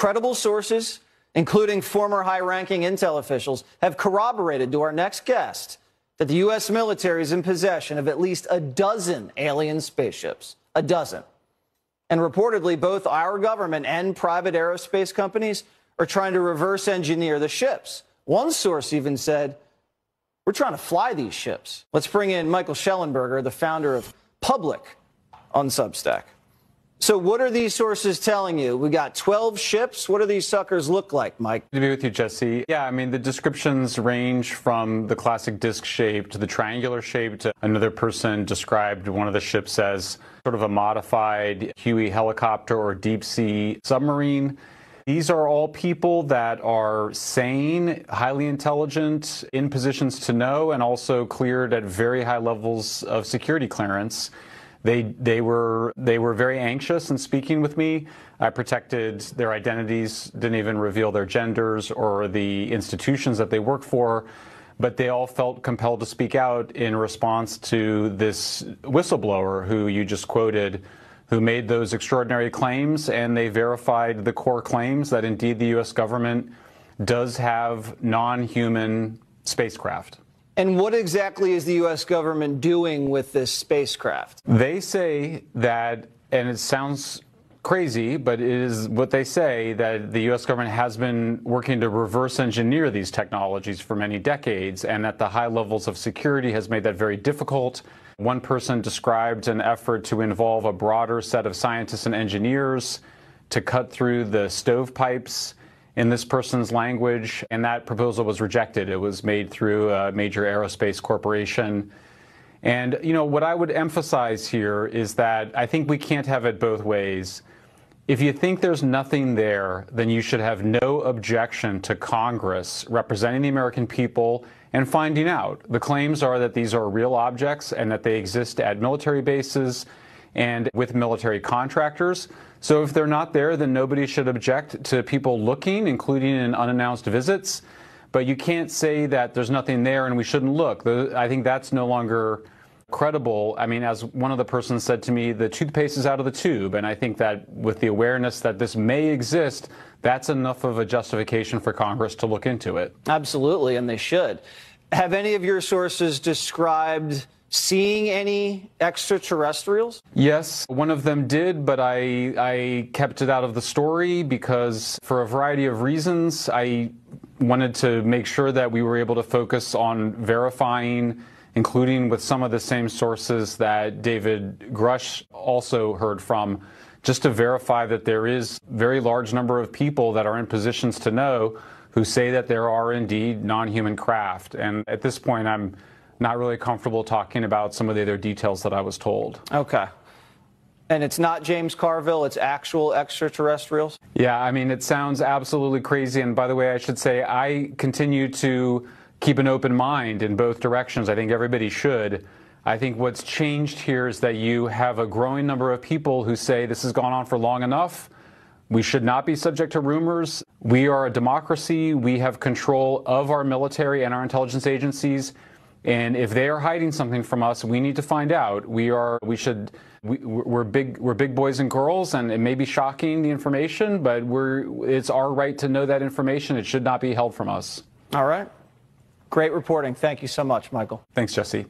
credible sources, including former high-ranking intel officials, have corroborated to our next guest that the U.S. military is in possession of at least a dozen alien spaceships. A dozen. And reportedly, both our government and private aerospace companies are trying to reverse engineer the ships. One source even said, we're trying to fly these ships. Let's bring in Michael Schellenberger, the founder of Public on Substack. So what are these sources telling you? We got 12 ships. What do these suckers look like, Mike? Good to be with you, Jesse. Yeah, I mean, the descriptions range from the classic disc shape to the triangular shape. To another person described one of the ships as sort of a modified Huey helicopter or deep sea submarine. These are all people that are sane, highly intelligent, in positions to know, and also cleared at very high levels of security clearance. They were very anxious in speaking with me. I protected their identities, didn't even reveal their genders or the institutions that they work for, but they all felt compelled to speak out in response to this whistleblower who you just quoted, who made those extraordinary claims, and they verified the core claims that indeed the U.S. government does have non-human spacecraft. And what exactly is the U.S. government doing with this spacecraft? They say that, and it sounds crazy, but it is what they say, that the U.S. government has been working to reverse engineer these technologies for many decades, and that the high levels of security has made that very difficult. One person described an effort to involve a broader set of scientists and engineers to cut through the stovepipes in this person's language, and that proposal was rejected. It was made through a major aerospace corporation. And, you know, what I would emphasize here is that I think we can't have it both ways. If you think there's nothing there, then you should have no objection to Congress representing the American people and finding out. The claims are that these are real objects and that they exist at military bases and with military contractors. So if they're not there, then nobody should object to people looking, including in unannounced visits. But you can't say that there's nothing there and we shouldn't look. I think that's no longer credible. I mean, as one of the persons said to me, the toothpaste is out of the tube. And I think that with the awareness that this may exist, that's enough of a justification for Congress to look into it. Absolutely, and they should. Have any of your sources described seeing any extraterrestrials? Yes, one of them did, but I kept it out of the story because for a variety of reasons. I wanted to make sure that we were able to focus on verifying, including with some of the same sources that David Grush also heard from, just to verify that there is a very large number of people that are in positions to know who say that there are indeed non-human craft. And at this point, I'm not really comfortable talking about some of the other details that I was told. Okay. And it's not James Carville, it's actual extraterrestrials? Yeah, I mean, it sounds absolutely crazy. And by the way, I should say I continue to keep an open mind in both directions. I think everybody should. I think what's changed here is that you have a growing number of people who say this has gone on for long enough. We should not be subject to rumors. We are a democracy. We have control of our military and our intelligence agencies. And if they are hiding something from us, we need to find out. We're big boys and girls, and it may be shocking, the information, but it's our right to know that information. It should not be held from us. All right. Great reporting. Thank you so much, Michael. Thanks, Jesse.